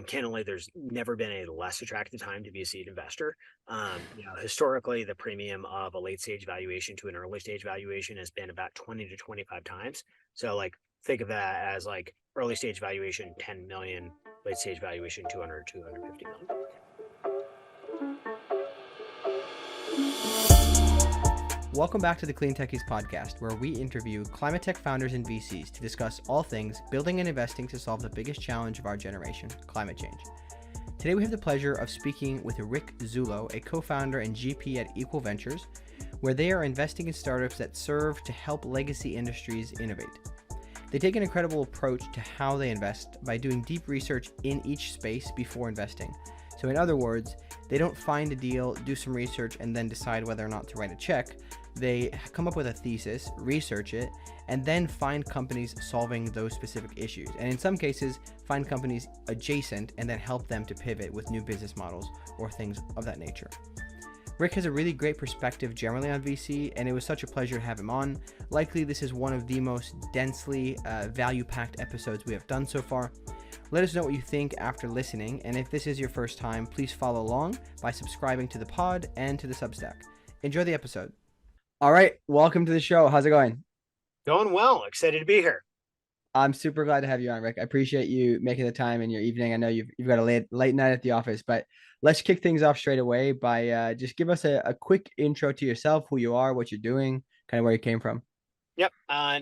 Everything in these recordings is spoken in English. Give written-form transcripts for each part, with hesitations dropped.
Candidly, there's never been a less attractive time to be a seed investor. Historically, the premium of a late stage valuation to an early stage valuation has been about 20 to 25 times. So like think of that as like early stage valuation 10 million, late stage valuation 200, 250 million. Welcome back to the CleanTechies podcast, where we interview climate tech founders and VCs to discuss all things building and investing to solve the biggest challenge of our generation, climate change. Today we have the pleasure of speaking with Rick Zullo, a co-founder and GP at Equal Ventures, where they are investing in startups that serve to help legacy industries innovate. They take an incredible approach to how they invest by doing deep research in each space before investing. So in other words, they don't find a deal, do some research, and then decide whether or not to write a check. They come up with a thesis, research it, and then find companies solving those specific issues. And in some cases, find companies adjacent and then help them to pivot with new business models or things of that nature. Rick has a really great perspective generally on VC, and it was such a pleasure to have him on. Likely, this is one of the most densely value-packed episodes we have done so far. Let us know what you think after listening, and if this is your first time, please follow along by subscribing to the pod and to the Substack. Enjoy the episode. All right, welcome to the show. How's it going? Going well. Excited to be here. I'm super glad to have you on, Rick. I appreciate you making the time in your evening. I know you've got a late night at the office, but let's kick things off straight away by just give us a quick intro to yourself, who you are, what you're doing, kind of where you came from. Yep.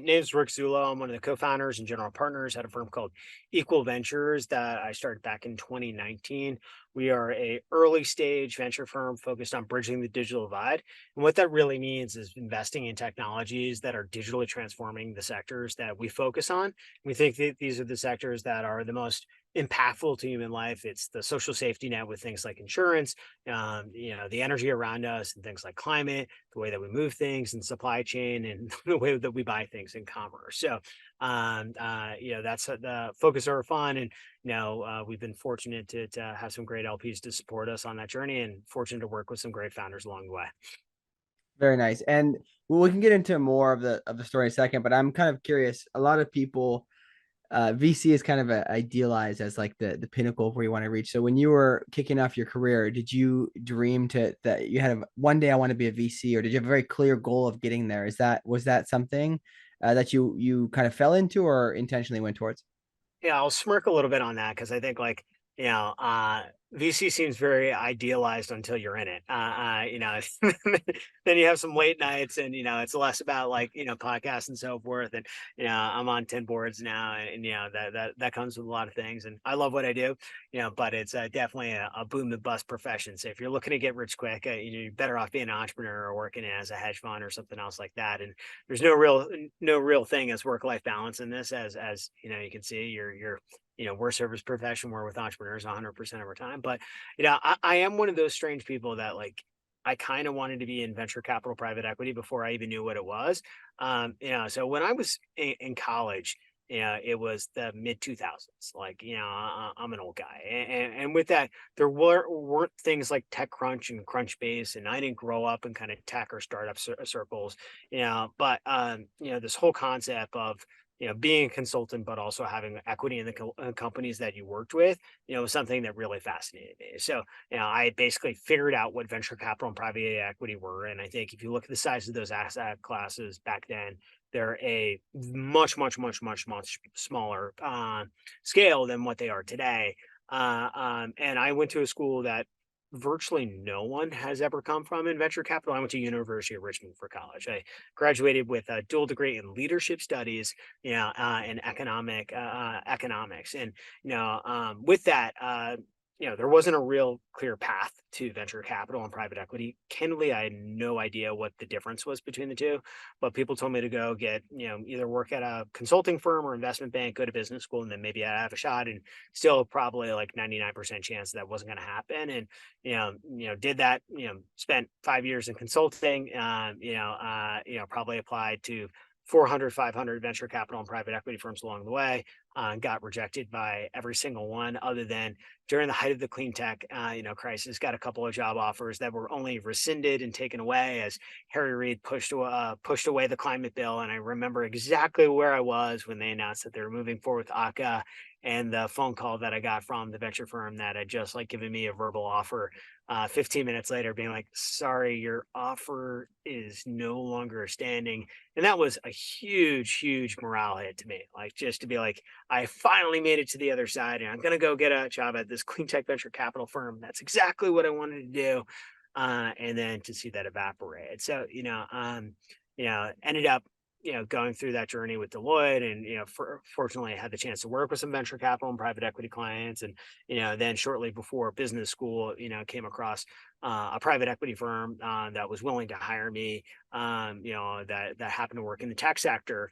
Name's Rick Zullo. I'm one of the co-founders and general partners at a firm called Equal Ventures that I started back in 2019. We are a early stage venture firm focused on bridging the digital divide. And what that really means is investing in technologies that are digitally transforming the sectors that we focus on. We think that these are the sectors that are the most impactful to human life. It's the social safety net with things like insurance, the energy around us and things like climate, the way that we move things and supply chain, and the way that we buy things in commerce. So, that's the focus of our fund. And, we've been fortunate to have some great LPs to support us on that journey, and fortunate to work with some great founders along the way. Very nice. And we can get into more of the story in a second, but I'm kind of curious. A lot of people, VC is kind of idealized as like the pinnacle of where you want to reach. So when you were kicking off your career, did you dream that you had one day I want to be a VC, or did you have a very clear goal of getting there? Was that something that you kind of fell into or intentionally went towards? Yeah, I'll smirk a little bit on that because I think VC seems very idealized until you're in it. Then you have some late nights, and it's less about podcasts and so forth. And I'm on 10 boards now, and that comes with a lot of things. And I love what I do, but it's definitely a boom to bust profession. So if you're looking to get rich quick, you're better off being an entrepreneur or working as a hedge fund or something else like that. And there's no real thing as work-life balance in this, as you can see, we're a service profession. We're with entrepreneurs 100% of our time. But, I am one of those strange people that I kind of wanted to be in venture capital, private equity before I even knew what it was. So when I was in college, it was the mid 2000s. I'm an old guy. And with that, there weren't things like TechCrunch and Crunchbase. And I didn't grow up in kind of tech or startup circles, but, this whole concept of, being a consultant, but also having equity in the companies that you worked with, was something that really fascinated me. So, I basically figured out what venture capital and private equity were. And I think if you look at the size of those asset classes back then, they're a much, much, much, much, much smaller scale than what they are today. And I went to a school that virtually no one has ever come from in venture capital. I went to University of Richmond for college. I graduated with a dual degree in leadership studies, and economics. And, with that, there wasn't a real clear path to venture capital and private equity. Candidly, I had no idea what the difference was between the two, but people told me to go get, either work at a consulting firm or investment bank, go to business school, and then maybe I'd have a shot. And still probably like 99% chance that wasn't going to happen. And, did that, spent 5 years in consulting, probably applied to 400, 500 venture capital and private equity firms along the way, got rejected by every single one, other than during the height of the CleanTech, crisis, got a couple of job offers that were only rescinded and taken away as Harry Reid pushed away the climate bill. And I remember exactly where I was when they announced that they were moving forward with ACA. and the phone call that I got from the venture firm that had just like given me a verbal offer, 15 minutes later being like, sorry, your offer is no longer standing. And that was a huge morale hit to me. Like, just to be like, I finally made it to the other side and I'm going to go get a job at this clean tech venture capital firm. That's exactly what I wanted to do. And then to see that evaporate. So, ended up, going through that journey with Deloitte, and, fortunately I had the chance to work with some venture capital and private equity clients. And, then shortly before business school, came across a private equity firm that was willing to hire me, that happened to work in the tech sector,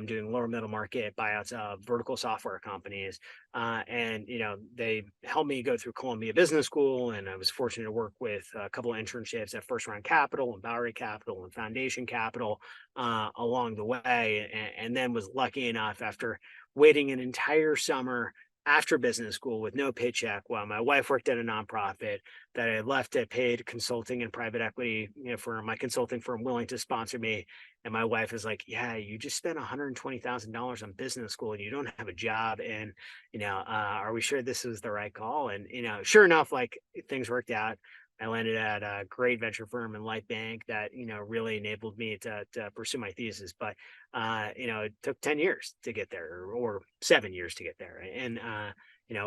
doing lower middle market buyouts of vertical software companies. And, they helped me go through Columbia Business School. And I was fortunate to work with a couple of internships at First Round Capital and Bowery Capital and Foundation Capital along the way. And then was lucky enough, after waiting an entire summer after business school with no paycheck, while my wife worked at a nonprofit, that I had left a paid consulting and private equity, for my consulting firm, willing to sponsor me. And my wife is like, yeah, you just spent $120,000 on business school and you don't have a job. And, are we sure this was the right call? And, sure enough, like, things worked out. I landed at a great venture firm in Light Bank that, really enabled me to pursue my thesis. But, it took 10 years to get there, or 7 years to get there. And,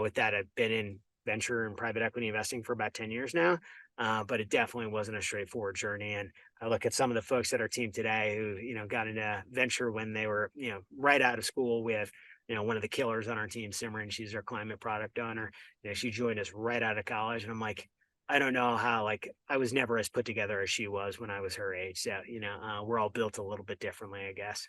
with that, I've been in venture and private equity investing for about 10 years now. But it definitely wasn't a straightforward journey. And I look at some of the folks at our team today who, got into venture when they were, right out of school. We have, one of the killers on our team, Simran. She's our climate product owner. She joined us right out of college. And I'm like, I don't know how, like, I was never as put together as she was when I was her age. So, we're all built a little bit differently, I guess.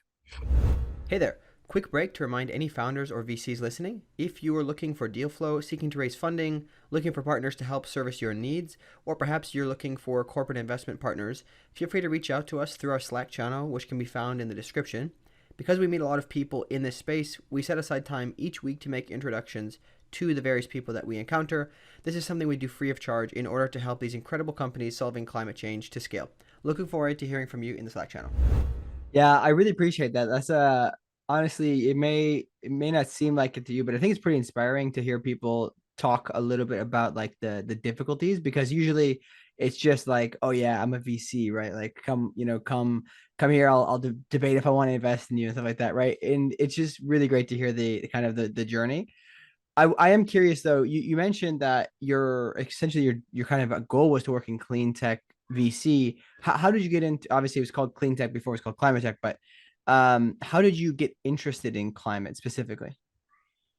Hey there. Quick break to remind any founders or VCs listening, if you are looking for deal flow, seeking to raise funding, looking for partners to help service your needs, or perhaps you're looking for corporate investment partners, feel free to reach out to us through our Slack channel, which can be found in the description. Because we meet a lot of people in this space, we set aside time each week to make introductions to the various people that we encounter. This is something we do free of charge in order to help these incredible companies solving climate change to scale. Looking forward to hearing from you in the Slack channel. Yeah, I really appreciate that. That's honestly, it may not seem like it to you, but I think it's pretty inspiring to hear people talk a little bit about like the difficulties, because usually it's just like, oh yeah, I'm a VC, right? Like come here, I'll debate if I want to invest in you and stuff like that, right? And it's just really great to hear the kind of the journey. I am curious though. You mentioned that your essentially your kind of a goal was to work in clean tech VC. How did you get into? Obviously, it was called clean tech before it was called climate tech, but how did you get interested in climate specifically?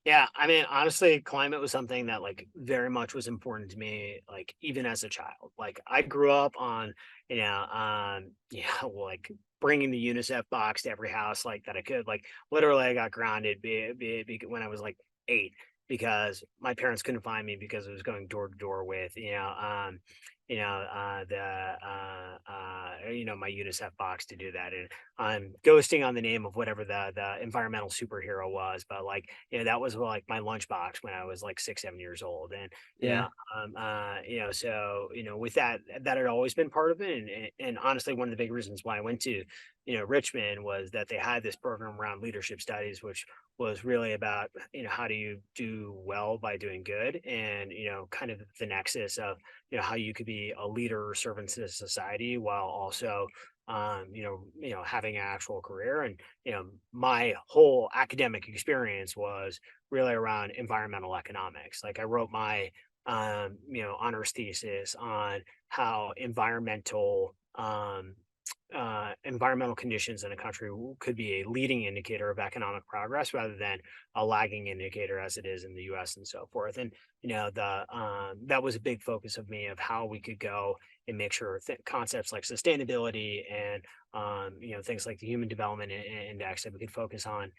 Yeah, I mean, honestly, climate was something that, like, very much was important to me, like, even as a child. Like, I grew up on, like, bringing the UNICEF box to every house, like, that I could. Like, literally, I got grounded when I was like 8, because my parents couldn't find me because I was going door to door with, my UNICEF box to do that. And I'm ghosting on the name of whatever the environmental superhero was, but, like, that was like my lunchbox when I was like 6, 7 years old. And, Yeah. so, with that had always been part of it. And honestly, one of the big reasons why I went to, Richmond, was that they had this program around leadership studies, which was really about, how do you do well by doing good, and, kind of the nexus of, how you could be a leader or servant to society while also, having an actual career. And, my whole academic experience was really around environmental economics. Like, I wrote my, honors thesis on how environmental conditions in a country could be a leading indicator of economic progress rather than a lagging indicator, as it is in the US and so forth. And, that was a big focus of me, of how we could go and make sure concepts like sustainability and, things like the Human Development Index, that we could focus on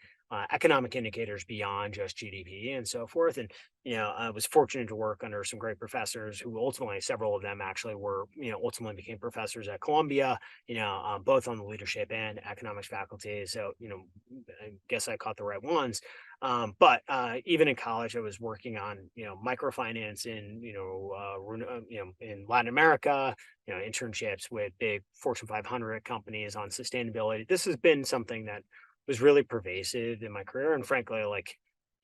economic indicators beyond just GDP and so forth. And, I was fortunate to work under some great professors who ultimately, several of them actually were, ultimately became professors at Columbia, both on the leadership and economics faculty. So, I guess I caught the right ones. But even in college, I was working on, microfinance in, in Latin America, internships with big Fortune 500 companies on sustainability. This has been something that was really pervasive in my career. And frankly, like,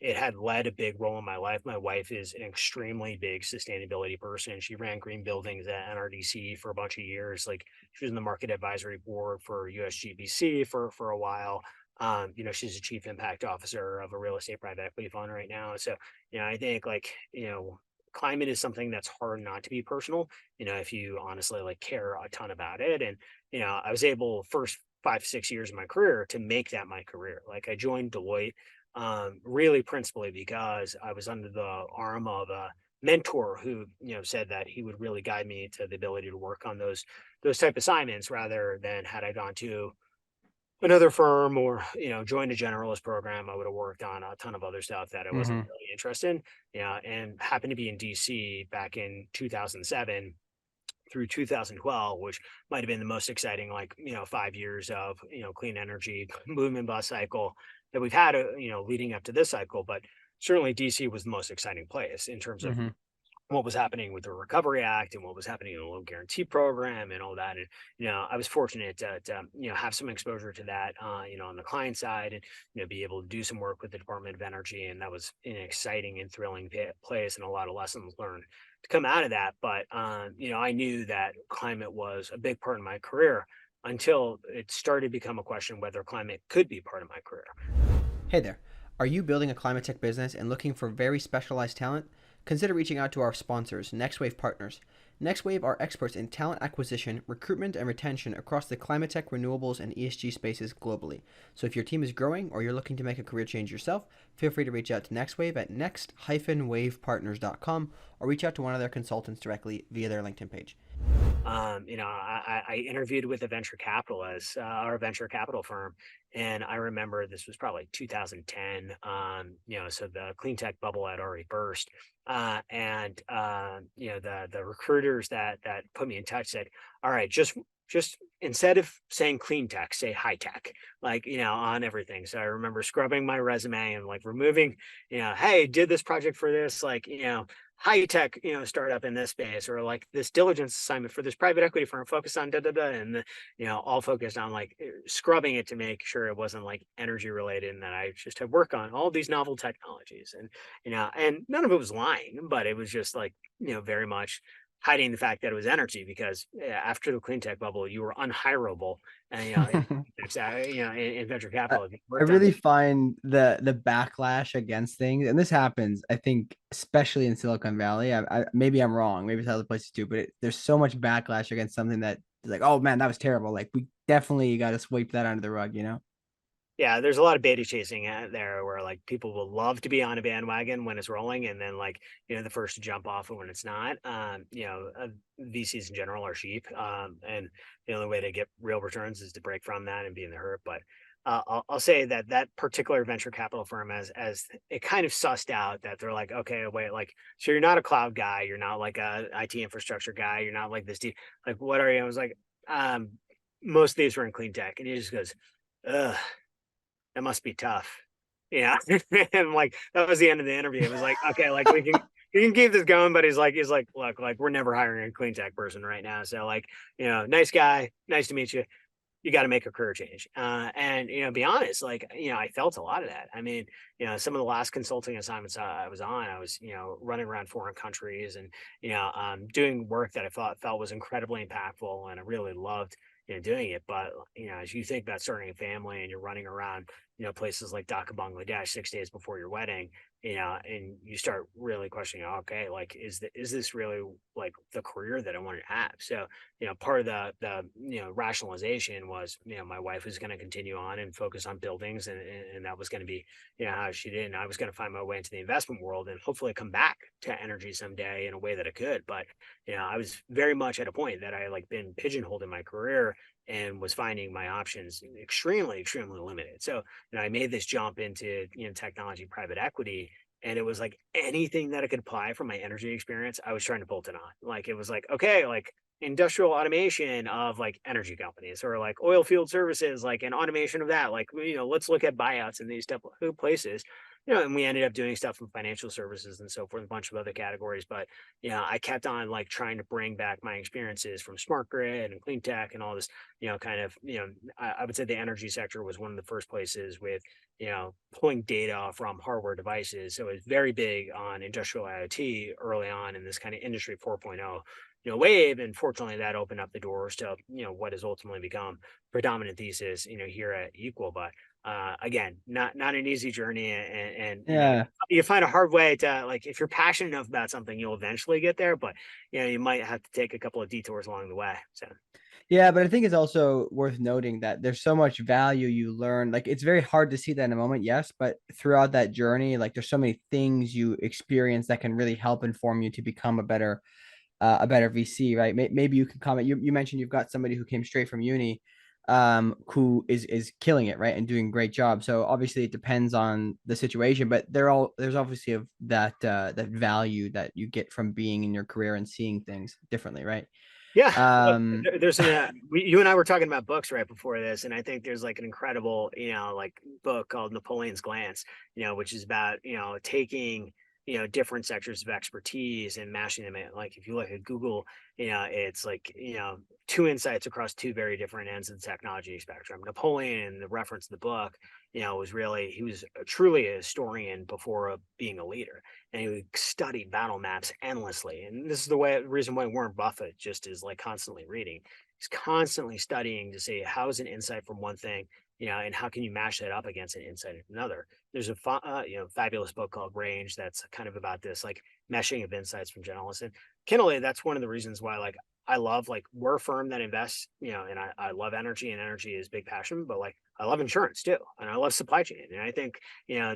it had led a big role in my life. My wife is an extremely big sustainability person. She ran green buildings at NRDC for a bunch of years. Like she was in the market advisory board for USGBC for a while. She's a chief impact officer of a real estate private equity fund right now. So, I think climate is something that's hard not to be personal, if you honestly like care a ton about it. And, I was able first 5, 6 years of my career to make that my career. Like I joined Deloitte really principally because I was under the arm of a mentor who, said that he would really guide me to the ability to work on those type assignments rather than had I gone to another firm or joined a generalist program. I would have worked on a ton of other stuff that I wasn't Hmm. really interested in. And happened to be in DC back in 2007 through 2012, which might have been the most exciting 5 years of clean energy movement bust cycle that we've had leading up to this cycle. But certainly DC was the most exciting place in terms of Hmm. what was happening with the Recovery Act and what was happening in the loan guarantee program and all that. And, I was fortunate to have some exposure to that, on the client side and, be able to do some work with the Department of Energy. And that was an exciting and thrilling place and a lot of lessons learned to come out of that. But, I knew that climate was a big part of my career until it started to become a question whether climate could be part of my career. Hey there. Are you building a climate tech business and looking for very specialized talent? Consider reaching out to our sponsors, NextWave Partners. NextWave are experts in talent acquisition, recruitment, and retention across the climate tech, renewables, and ESG spaces globally. So if your team is growing or you're looking to make a career change yourself, feel free to reach out to NextWave at next-wavepartners.com or reach out to one of their consultants directly via their LinkedIn page. I interviewed with a venture capitalist, our venture capital firm, and I remember this was probably 2010. So the CleanTech bubble had already burst, and the recruiters that put me in touch said, "All right, just instead of saying clean tech, say high tech, on everything." So I remember scrubbing my resume and like removing, hey, did this project for this, high tech, startup in this space, or like this diligence assignment for this private equity firm focused on da da da, and all focused on scrubbing it to make sure it wasn't like energy related, and that I just had work on all these novel technologies, and and none of it was lying, but it was just like very much hiding the fact that it was energy because after the clean tech bubble, you were unhireable, and in venture I, capital, if you I worked on really find the backlash against things, and this happens, I think, especially in Silicon Valley. Maybe I'm wrong, maybe it's other places too, but there's so much backlash against something that is like, oh man, that was terrible. Like we definitely got to sweep that under the rug, you know? Yeah, there's a lot of beta chasing out there where like people will love to be on a bandwagon when it's rolling, and then the first to jump off it when it's not. VCs in general are cheap, and the only way to get real returns is to break from that and be in the hurt. But I'll say that that particular venture capital firm, as it kind of sussed out that they're like, okay, wait, like, so you're not a cloud guy, you're not like a IT infrastructure guy, you're not like this deep, like, what are you? I was like, um, most of these were in clean tech, and he just goes, ugh, that must be tough. Yeah. And like that was the end of the interview. It was like, okay, like we can keep this going, but he's like, look, like we're never hiring a clean tech person right now. So like, nice guy, nice to meet you. You got to make a career change. And be honest, like, I felt a lot of that. I mean, some of the last consulting assignments I was on, I was, running around foreign countries and, doing work that I felt was incredibly impactful, and I really loved, doing it. But, as you think about starting a family and you're running around, places like Dhaka, Bangladesh, 6 days before your wedding, and you start really questioning, okay, like, is this really like the career that I want to have? So, part of the rationalization was, my wife was going to continue on and focus on buildings, and that was going to be, how she did. And I was going to find my way into the investment world and hopefully come back to energy someday in a way that I could. But, I was very much at a point that I like been pigeonholed in my career and was finding my options extremely, extremely limited. So, I made this jump into, technology private equity, and it was like anything that I could apply from my energy experience, I was trying to bolt it on. Like it was like, okay, like industrial automation of like energy companies, or like oil field services, like an automation of that. Like, let's look at buyouts in these places. And we ended up doing stuff in financial services and so forth, a bunch of other categories. But, I kept on like trying to bring back my experiences from smart grid and clean tech and all this, kind of, I would say the energy sector was one of the first places with, pulling data from hardware devices. So it's very big on industrial IoT early on in this kind of industry 4.0, wave. And fortunately that opened up the doors to, what has ultimately become predominant thesis, here at Equal. But again, not an easy journey. And Yeah. you find a hard way to, like, if you're passionate enough about something, you'll eventually get there, but you might have to take a couple of detours along the way. So Yeah, but I think it's also worth noting that there's so much value you learn. Like it's very hard to see that in a moment, yes, but throughout that journey, like there's so many things you experience that can really help inform you to become a better VC, right? Maybe you can comment. You mentioned you've got somebody who came straight from uni, who is killing it, right, and doing a great job. So obviously it depends on the situation, but there's obviously that value that you get from being in your career and seeing things differently, right? yeah, look, Um, there's you and I were talking about books right before this, and I think there's like an incredible, like book called Napoleon's Glance, which is about, taking, different sectors of expertise and mashing them in. Like if you look at Google, it's like, two insights across two very different ends of the technology spectrum. Napoleon, the reference in the book, he was truly a historian before being a leader, and he would study battle maps endlessly. And this is reason why Warren Buffett just is like constantly reading. He's constantly studying to see how is an insight from one thing, and how can you mash that up against an insight of another. There's a fabulous book called Range that's kind of about this, like, meshing of insights from generalists. And candidly, that's one of the reasons why, like, I love, like, we're a firm that invests, and I love energy, and energy is big passion, but like I love insurance too, and I love supply chain. And I think,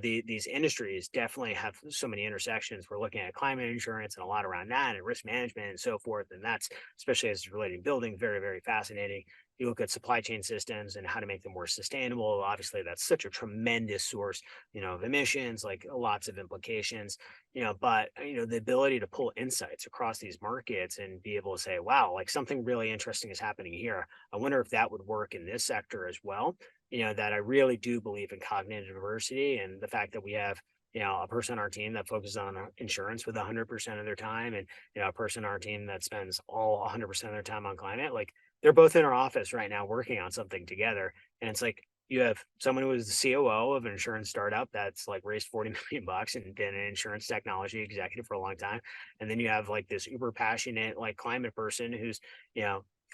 these industries definitely have so many intersections. We're looking at climate insurance and a lot around that, and risk management and so forth. And that's, especially as it's related to building, very, very fascinating. You look at supply chain systems and how to make them more sustainable. Obviously, that's such a tremendous source, of emissions, like lots of implications, but the ability to pull insights across these markets and be able to say, wow, like something really interesting is happening here. I wonder if that would work in this sector as well. That I really do believe in cognitive diversity, and the fact that we have, a person on our team that focuses on insurance with 100% of their time, and, a person on our team that spends all 100% of their time on climate. Like, they're both in our office right now working on something together. And it's like, you have someone who was the COO of an insurance startup that's like raised 40 million bucks and been an insurance technology executive for a long time. And then you have like this uber passionate, like, climate person who's,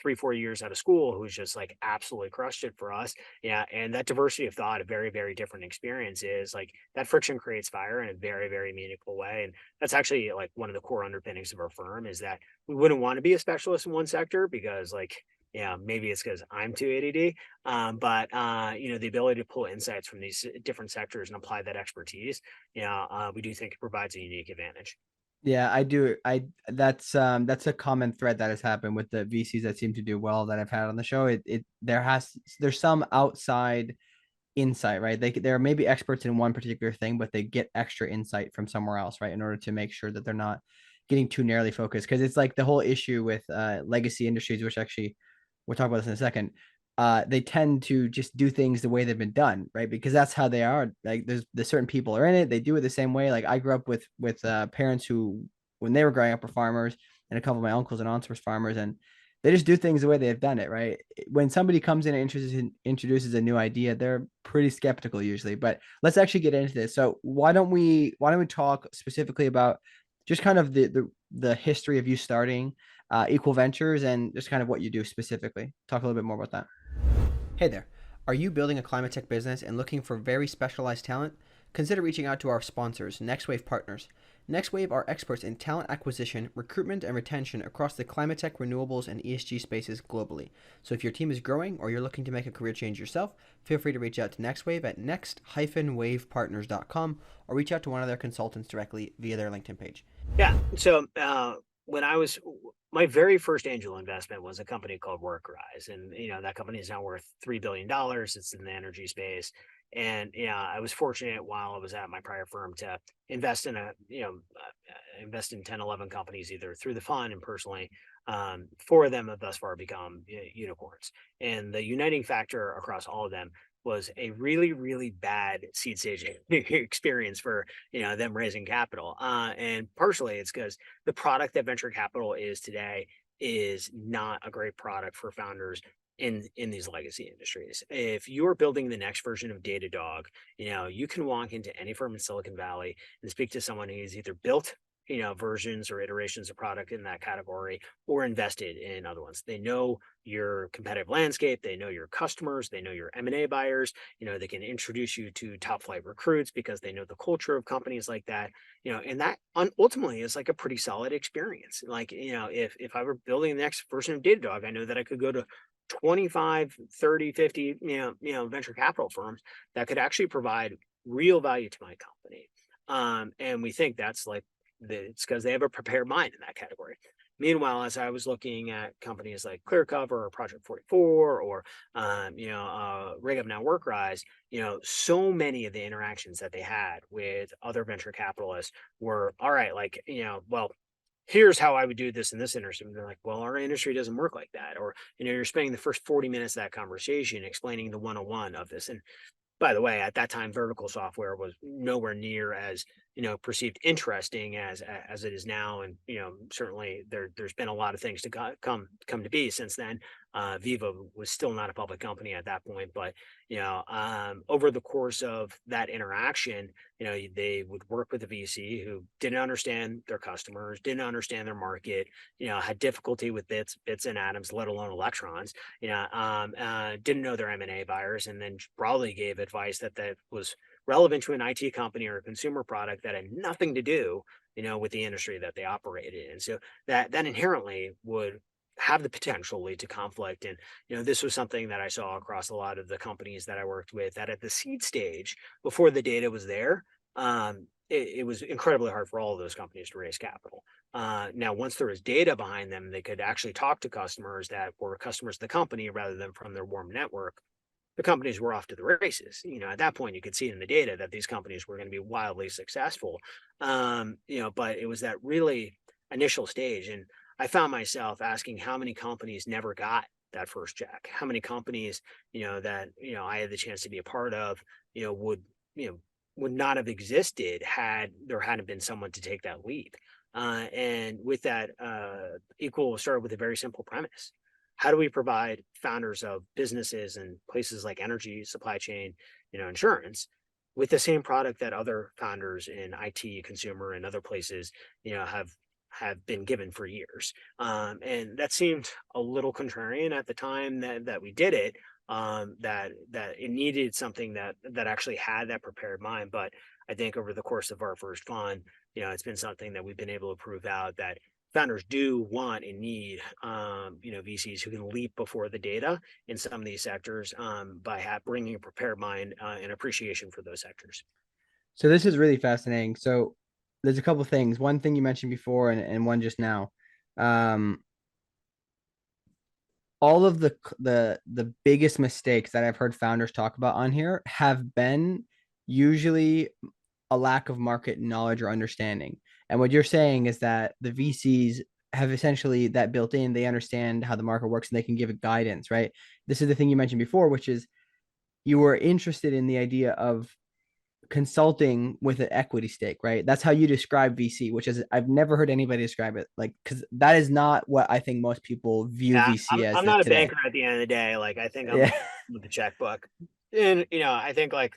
3-4 years out of school, who's just like absolutely crushed it for us. Yeah. And that diversity of thought, a very, very different experiences, like that friction creates fire in a very, very meaningful way. And that's actually like one of the core underpinnings of our firm, is that we wouldn't want to be a specialist in one sector because, like, yeah, maybe it's because I'm too ADD. But the ability to pull insights from these different sectors and apply that expertise, we do think it provides a unique advantage. yeah, I do. That's a common thread that has happened with the VCs that seem to do well that I've had on the show. There's some outside insight, right? They're maybe experts in one particular thing, but they get extra insight from somewhere else, right? In order to make sure that they're not getting too narrowly focused. Because it's like the whole issue with legacy industries, which actually we'll talk about this in a second. They tend to just do things the way they've been done, right? Because that's how they are. Like there's certain people are in it. They do it the same way. Like I grew up with parents who, when they were growing up, were farmers, and a couple of my uncles and aunts were farmers, and they just do things the way they've done it, right? When somebody comes in and introduces a new idea, they're pretty skeptical usually. But let's actually get into this. So why don't we talk specifically about just kind of the history of you starting Equal Ventures and just kind of what you do specifically. Talk a little bit more about that. Hey there. Are you building a climate tech business and looking for very specialized talent? Consider reaching out to our sponsors, NextWave Partners. NextWave are experts in talent acquisition, recruitment, and retention across the climate tech, renewables, and ESG spaces globally. So if your team is growing or you're looking to make a career change yourself, feel free to reach out to NextWave at next-wavepartners.com or reach out to one of their consultants directly via their LinkedIn page. Yeah. So when I was my very first angel investment was a company called Workrise, and that company is now worth $3 billion. It's in the energy space, and I was fortunate while I was at my prior firm to invest in invest in 10, 11 companies, either through the fund and personally. Four of them have thus far become unicorns, and the uniting factor across all of them was a really, really bad seed stage experience for them raising capital. And partially it's because the product that venture capital is today is not a great product for founders in these legacy industries. If you're building the next version of Datadog, you can walk into any firm in Silicon Valley and speak to someone who's either built versions or iterations of product in that category or invested in other ones. They know your competitive landscape, they know your customers, they know your M&A buyers. They can introduce you to top flight recruits because they know the culture of companies like that. And that ultimately is like a pretty solid experience. Like, if I were building the next version of Datadog, I know that I could go to 25, 30, 50, venture capital firms that could actually provide real value to my company. And we think that's like it's because they have a prepared mind in that category. Meanwhile, as I was looking at companies like ClearCover or Project 44 or Rig Up Now Workrise, so many of the interactions that they had with other venture capitalists were all right, like, well, here's how I would do this in this industry. And they're like, well, our industry doesn't work like that. Or, you're spending the first 40 minutes of that conversation explaining the 101 of this. And by the way, at that time, vertical software was nowhere near as perceived interesting as it is now, and certainly there's been a lot of things to come to be since then. Viva was still not a public company at that point, but over the course of that interaction, they would work with a VC who didn't understand their customers, didn't understand their market, had difficulty with bits and atoms, let alone electrons, didn't know their M&A buyers, and then broadly gave advice that was relevant to an IT company or a consumer product that had nothing to do, with the industry that they operated in. So that inherently would have the potential lead to conflict. And, this was something that I saw across a lot of the companies that I worked with, that at the seed stage, before the data was there, it was incredibly hard for all of those companies to raise capital. Now, once there was data behind them, they could actually talk to customers that were customers of the company rather than from their warm network. The companies were off to the races. At that point, you could see in the data that these companies were going to be wildly successful. But it was that really initial stage. And I found myself asking how many companies never got that first check, how many companies, that, I had the chance to be a part of, would not have existed had there hadn't been someone to take that leap. And with that, Equal started with a very simple premise. How do we provide founders of businesses and places like energy, supply chain, insurance with the same product that other founders in IT, consumer, and other places, have been given for years? And that seemed a little contrarian at the time that we did it. That it needed something that actually had that prepared mind. But I think over the course of our first fund, it's been something that we've been able to prove out that founders do want and need, VCs who can leap before the data in some of these sectors, by bringing a prepared mind, and appreciation for those sectors. So this is really fascinating. So there's a couple of things. One thing you mentioned before and one just now. All of the biggest mistakes that I've heard founders talk about on here have been usually a lack of market knowledge or understanding. And what you're saying is that the VCs have essentially that built in, they understand how the market works and they can give it guidance, right? This is the thing you mentioned before, which is you were interested in the idea of consulting with an equity stake, right? That's how you describe VC, which is I've never heard anybody describe it like, because that is not what I think most people view Yeah, VC as I'm not a today. banker at the end of the day. Like, I think I'm Yeah. with the checkbook, and I think like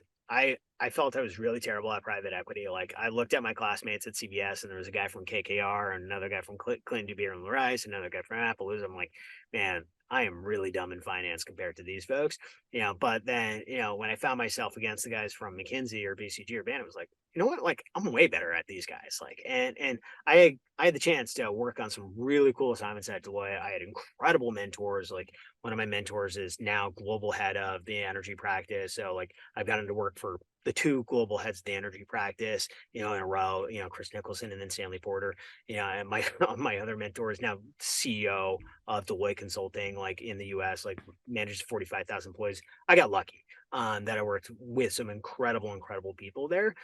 I felt I was really terrible at private equity. Like, I looked at my classmates at CBS, and there was a guy from KKR and another guy from Clinton Dubier and Rice, another guy from Appaloosa. I'm like, man, I am really dumb in finance compared to these folks. But then, when I found myself against the guys from McKinsey or BCG or Banner, it was like, you know what? Like, I'm way better at these guys. Like, and I had the chance to work on some really cool assignments at Deloitte. I had incredible mentors. Like, one of my mentors is now global head of the energy practice. So like, I've gotten to work for the two global heads of the energy practice, in a row, Chris Nicholson and then Stanley Porter, and my my other mentor is now CEO of Deloitte Consulting, like in the US, like manages 45,000 employees. I got lucky that I worked with some incredible people there,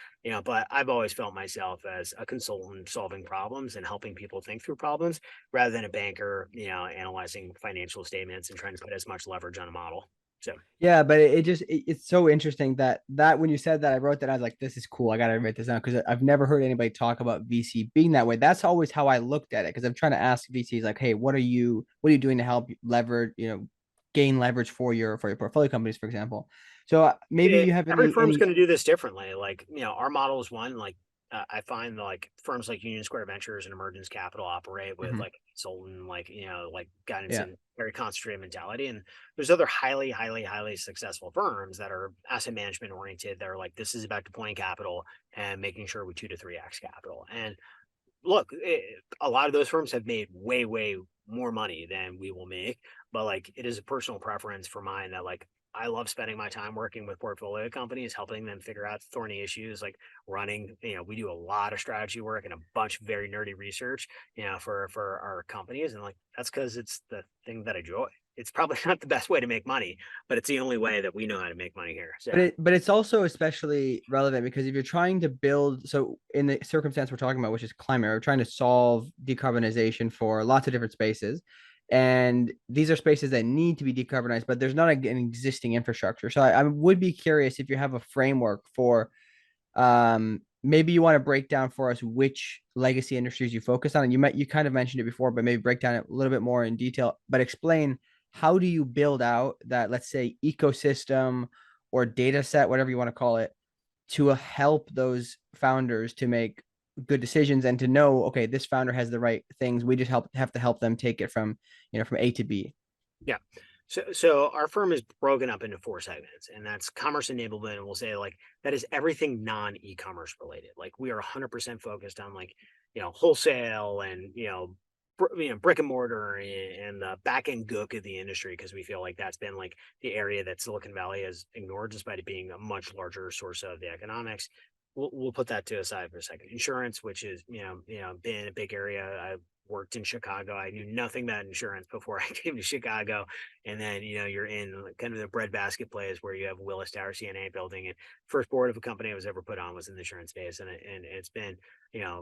but I've always felt myself as a consultant solving problems and helping people think through problems rather than a banker, analyzing financial statements and trying to put as much leverage on a model. So Yeah, but it's so interesting that when you said that, I wrote that, I was like, this is cool. I gotta write this down because I've never heard anybody talk about VC being that way. That's always how I looked at it because I'm trying to ask VCs like, hey, what are you doing to help leverage, gain leverage for your portfolio companies, for example. So maybe it, you have every firm's any going to do this differently. Like, our model is one, like, I find like firms like Union Square Ventures and Emergence Capital operate with Mhm. like consultant, like, like guidance Yeah. and very concentrated mentality. And there's other highly, highly, highly successful firms that are asset management oriented. That are like, this is about deploying capital and making sure we 2 to 3x capital. And look, a lot of those firms have made way, way more money than we will make. But like, it is a personal preference for mine that like, I love spending my time working with portfolio companies, helping them figure out thorny issues, like running. We do a lot of strategy work and a bunch of very nerdy research, for our companies, and like that's because it's the thing that I enjoy. It's probably not the best way to make money, but it's the only way that we know how to make money here. So But it's also especially relevant because if you're trying to build, so in the circumstance we're talking about, which is climate, we're trying to solve decarbonization for lots of different spaces. And these are spaces that need to be decarbonized, but there's not an existing infrastructure. So I would be curious if you have a framework for maybe you want to break down for us which legacy industries you focus on. And you kind of mentioned it before, but maybe break down it a little bit more in detail, but explain how do you build out that, let's say, ecosystem or data set, whatever you want to call it, to help those founders to make good decisions and to know, okay, this founder has the right things. We just have to help them take it from, from A to B. yeah. So our firm is broken up into four segments, and that's commerce enablement. And we'll say like that is everything non-e-commerce related. Like we are 100% focused on like, wholesale and, brick and mortar and the back end gook of the industry, because we feel like that's been like the area that Silicon Valley has ignored, despite it being a much larger source of the economics. We'll put that to a side for a second. Insurance, which is, been a big area. I worked in Chicago. I knew nothing about insurance before I came to Chicago. And then, you're in kind of the breadbasket place where you have Willis Tower CNA building. And first board of a company I was ever put on was in the insurance space. And it's been,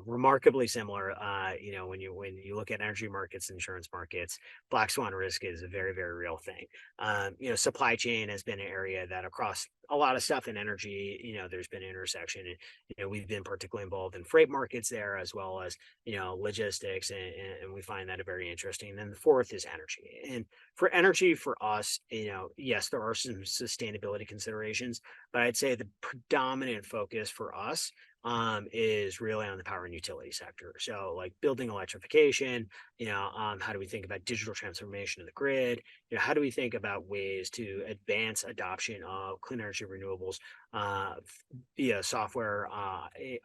remarkably similar. When you look at energy markets, insurance markets, black swan risk is a very, very real thing. Supply chain has been an area that across a lot of stuff in energy, there's been intersection. And, we've been particularly involved in freight markets there, as well as, logistics. And we find that a very interesting. And then the fourth is energy. And for energy for us, yes, there are some sustainability considerations, but I'd say the predominant focus for us is really on the power and utility sector. So like building electrification, how do we think about digital transformation of the grid? How do we think about ways to advance adoption of clean energy renewables uh, via software,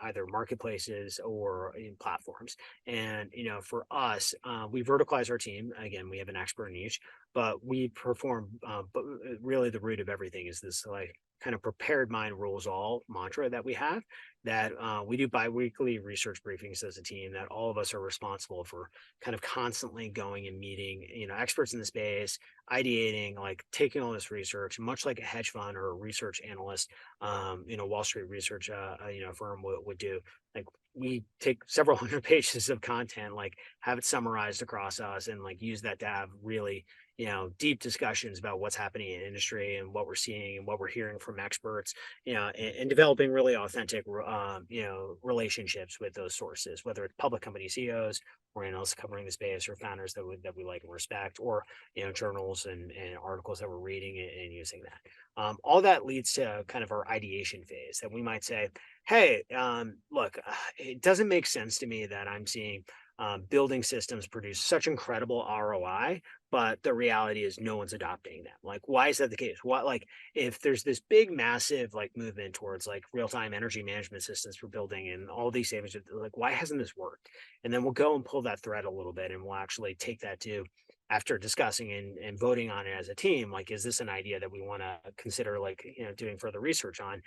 either marketplaces or in platforms? And, for us, we verticalize our team. Again, we have an expert in each, but we perform, but really the root of everything is this like kind of prepared mind rules all mantra that we have, that we do biweekly research briefings as a team, that all of us are responsible for kind of constantly going and meeting, experts in the space, ideating, like taking all this research, much like a hedge fund or a research analyst, Wall Street research, firm would do. Like we take several hundred pages of content, like have it summarized across us, and like use that to have really, deep discussions about what's happening in industry and what we're seeing and what we're hearing from experts, and developing really authentic, relationships with those sources, whether it's public company CEOs or analysts covering the space, or founders that we like and respect, or, journals and articles that we're reading and using that. All that leads to kind of our ideation phase, that we might say, hey, look, it doesn't make sense to me that I'm seeing building systems produce such incredible ROI, but the reality is no one's adopting them. Like, why is that the case? What, like, if there's this big, massive, like, movement towards like real-time energy management systems for building and all these savings, like, why hasn't this worked? And then we'll go and pull that thread a little bit, and we'll actually take that to, after discussing and voting on it as a team, like, is this an idea that we want to consider, like, doing further research on?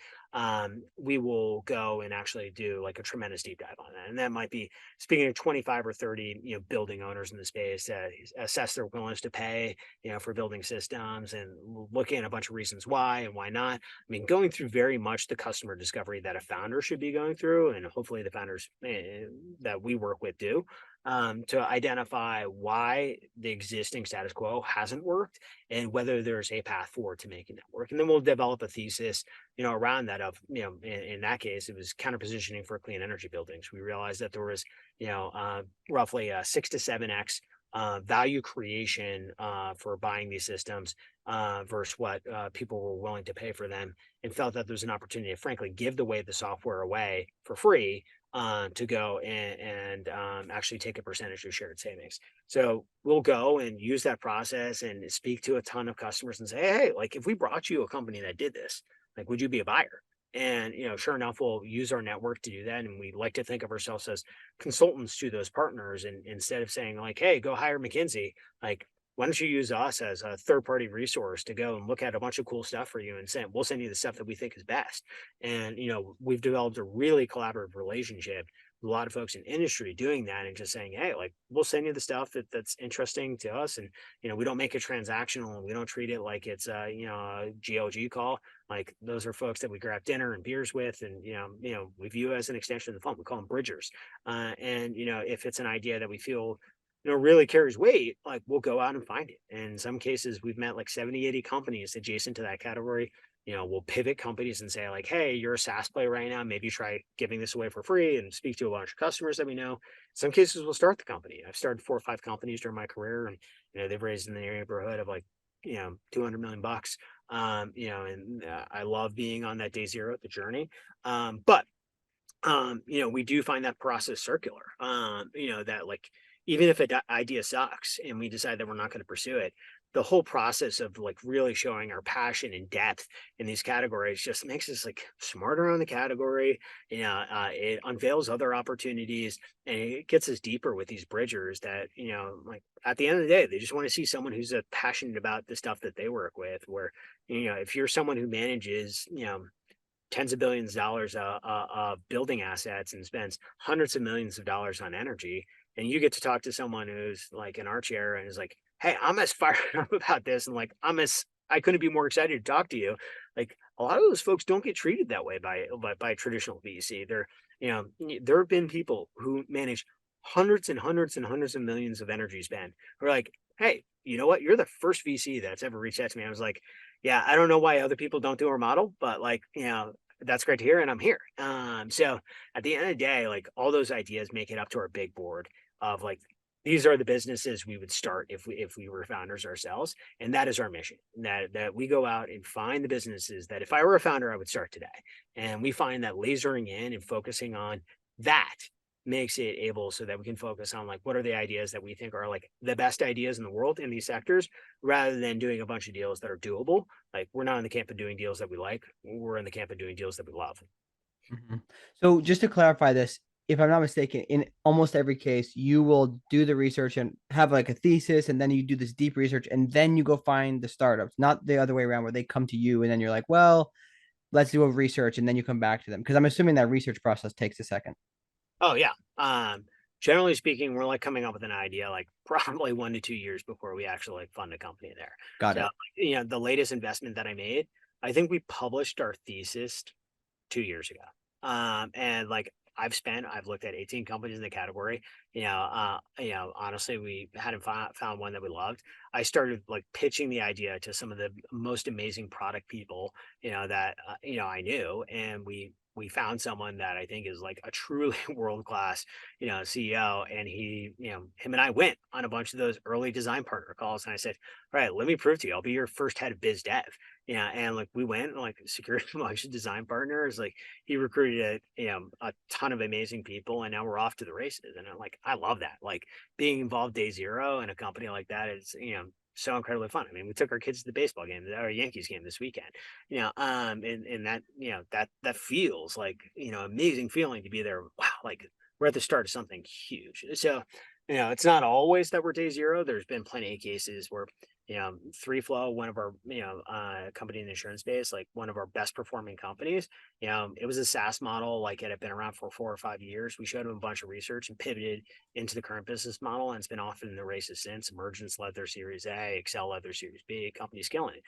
We will go and actually do like a tremendous deep dive on that. And that might be speaking to 25 or 30, building owners in the space, assess their willingness to pay, for building systems, and looking at a bunch of reasons why and why not. I mean, going through very much the customer discovery that a founder should be going through, and hopefully the founders that we work with do, to identify why the existing status quo hasn't worked and whether there's a path forward to making that work. And then we'll develop a thesis, around that of, in that case, it was counter positioning for clean energy buildings. We realized that there was, roughly a 6 to 7x value creation for buying these systems versus what people were willing to pay for them, and felt that there's an opportunity to frankly give the software away for free to go and actually take a percentage of shared savings. So we'll go and use that process and speak to a ton of customers and say, hey, like if we brought you a company that did this, like would you be a buyer? And sure enough, we'll use our network to do that. And we like to think of ourselves as consultants to those partners. And instead of saying like, hey, go hire McKinsey, like why don't you use us as a third party resource to go and look at a bunch of cool stuff for you and we'll send you the stuff that we think is best. And we've developed a really collaborative relationship with a lot of folks in industry doing that and just saying, hey, like we'll send you the stuff that's interesting to us. And we don't make it transactional and we don't treat it like it's a GLG call. Like those are folks that we grab dinner and beers with, and we view as an extension of the fund. We call them bridgers. And if it's an idea that we feel really carries weight, like we'll go out and find it. And in some cases, we've met like 70, 80 companies adjacent to that category. We'll pivot companies and say like, hey, you're a SaaS play right now. Maybe try giving this away for free and speak to a bunch of customers that we know. In some cases, we'll start the company. I've started 4 or 5 companies during my career, and they've raised in the neighborhood of like 200 million bucks. And I love being on that day zero at the journey. But we do find that process circular. That like even if an idea sucks and we decide that we're not going to pursue it, the whole process of like really showing our passion and depth in these categories just makes us like smarter on the category. It unveils other opportunities and it gets us deeper with these bridgers that, like at the end of the day, they just want to see someone who's passionate about the stuff that they work with. Where, if you're someone who manages, tens of billions of dollars of building assets and spends hundreds of millions of dollars on energy, and you get to talk to someone who's like in our chair and is like, hey, I'm as fired up about this, and like I couldn't be more excited to talk to you. Like a lot of those folks don't get treated that way by traditional VC. There have been people who manage hundreds and hundreds and hundreds of millions of energy spend who are like, hey, you know what? You're the first VC that's ever reached out to me. I was like, yeah, I don't know why other people don't do our model, but like, that's great to hear. And I'm here. So at the end of the day, like all those ideas make it up to our big board of like, these are the businesses we would start if we were founders ourselves. And that is our mission, that we go out and find the businesses that if I were a founder, I would start today. And we find that lasering in and focusing on that makes it able so that we can focus on like what are the ideas that we think are like the best ideas in the world in these sectors, rather than doing a bunch of deals that are doable. Like we're not in the camp of doing deals that we like, we're in the camp of doing deals that we love. Mhm. So just to clarify this, if I'm not mistaken, in almost every case, you will do the research and have like a thesis, and then you do this deep research, and then you go find the startups, not the other way around where they come to you and then you're like, well, let's do a research, and then you come back to them. Because I'm assuming that research process takes a second. Oh yeah. Generally speaking, we're like coming up with an idea like probably 1 to 2 years before we actually like fund a company there. Got So it. the latest investment that I made, I think we published our thesis 2 years ago. And like I've looked at 18 companies in the category. Honestly, we hadn't found one that we loved. I started like pitching the idea to some of the most amazing product people, that I knew, and we found someone that I think is like a truly world class, CEO. And him and I went on a bunch of those early design partner calls, and I said, all right, let me prove to you, I'll be your first head of biz dev. And like we went and like secured a bunch of design partners. Like he recruited a ton of amazing people, and now we're off to the races. And I'm like, I love that. Like being involved day zero in a company like that is so incredibly fun. I mean, we took our kids to the baseball game, our Yankees game this weekend. And that that feels like amazing feeling to be there. Wow, like we're at the start of something huge. So it's not always that we're day zero. There's been plenty of cases where 3Flow, one of our, company in the insurance space, like one of our best performing companies, it was a SaaS model, like it had been around for 4 or 5 years. We showed them a bunch of research and pivoted into the current business model, and it's been off in the races since. Emergence led their Series A, Excel led their Series B, company's killing it.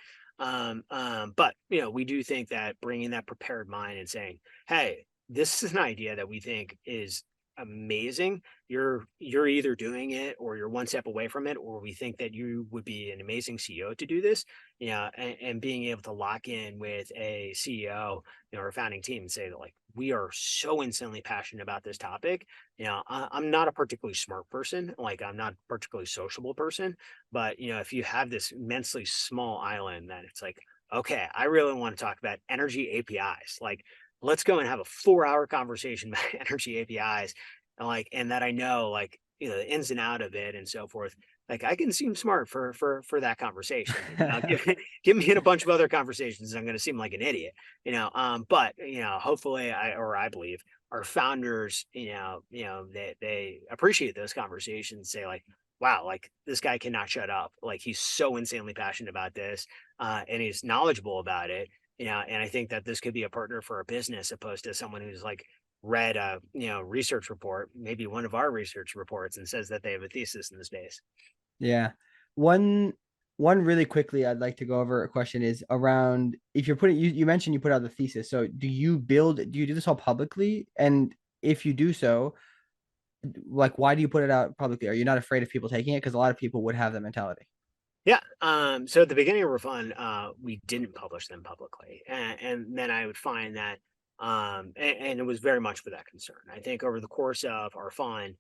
But we do think that bringing that prepared mind and saying, hey, this is an idea that we think is amazing. You're either doing it or you're one step away from it, or we think that you would be an amazing CEO to do this. And being able to lock in with a CEO, or a founding team and say that like we are so insanely passionate about this topic. I'm not a particularly smart person, like I'm not a particularly sociable person, but if you have this immensely small island, that it's like, okay, I really want to talk about energy APIs. Like, let's go and have a 4-hour conversation about energy APIs, and that I know like the ins and out of it and so forth. Like I can seem smart for that conversation. Give me in a bunch of other conversations, and I'm going to seem like an idiot. But hopefully I believe our founders, they appreciate those conversations. Say like, wow, like this guy cannot shut up. Like he's so insanely passionate about this, and he's knowledgeable about it. And I think that this could be a partner for a business, opposed to someone who's like read a research report, maybe one of our research reports, and says that they have a thesis in the space. Yeah. One really quickly I'd like to go over a question is around if you're putting you mentioned you put out the thesis. So do you do this all publicly? And if you do so, like why do you put it out publicly? Are you not afraid of people taking it? Because a lot of people would have that mentality. Yeah. So at the beginning of our fund, we didn't publish them publicly, and then I would find that, and it was very much for that concern. I think over the course of our fund,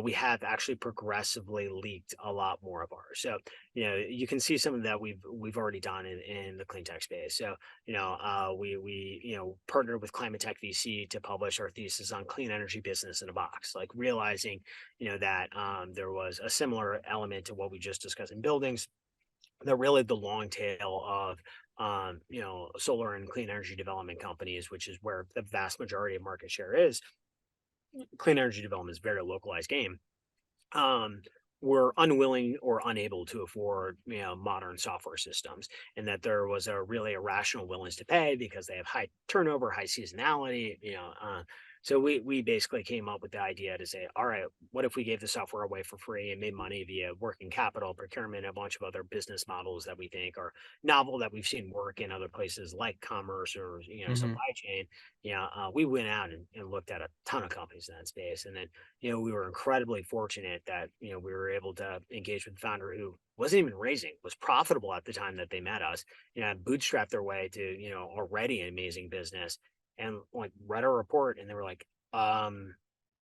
we have actually progressively leaked a lot more of ours. So you can see some of that we've already done in the clean tech space. So we partnered with ClimateTech VC to publish our thesis on clean energy business in a box, like realizing that there was a similar element to what we just discussed in buildings, that really the long tail of solar and clean energy development companies, which is where the vast majority of market share is. Clean energy development is a very localized game. Were unwilling or unable to afford modern software systems, and that there was a really irrational willingness to pay because they have high turnover, high seasonality. So we basically came up with the idea to say, all right, what if we gave the software away for free and made money via working capital, procurement, a bunch of other business models that we think are novel, that we've seen work in other places like commerce or Mm-hmm. supply chain. We went out and looked at a ton of companies in that space, and then we were incredibly fortunate that we were able to engage with the founder who wasn't even raising, was profitable at the time that they met us, bootstrapped their way to already an amazing business, and like read our report, and they were like,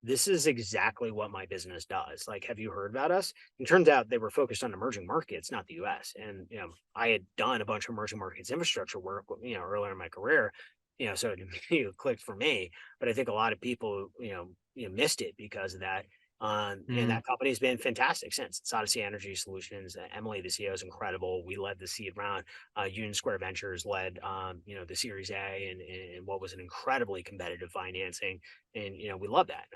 this is exactly what my business does. Like, have you heard about us? And turns out they were focused on emerging markets, not the US. And I had done a bunch of emerging markets infrastructure work earlier in my career, so it clicked for me. But I think a lot of people missed it because of that. And Mm-hmm. that company's been fantastic since. It's Odyssey Energy Solutions. Emily, the CEO, is incredible. We led the seed round. Union Square Ventures led, the Series A, and what was an incredibly competitive financing. And we love that.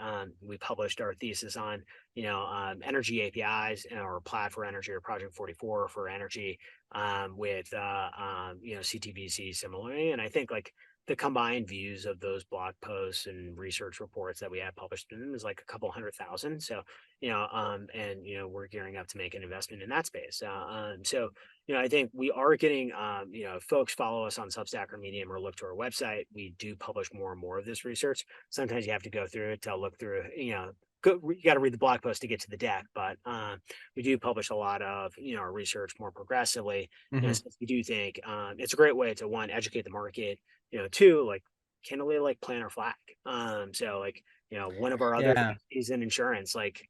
We published our thesis on energy APIs, or Plaid for Energy, or Project 44 for energy, with CTVC similarly. And I think like the combined views of those blog posts and research reports that we had published in them is like a couple 100,000. So, and we're gearing up to make an investment in that space. So, I think we are getting, folks follow us on Substack or Medium, or look to our website. We do publish more and more of this research. Sometimes you have to go through it to look through, you got to read the blog post to get to the deck, but we do publish a lot of our research more progressively. Mm-hmm. Since we do think it's a great way to, one, educate the market, two, like candidly, like plant our flag. So like one of our other Yeah. VCs in insurance, like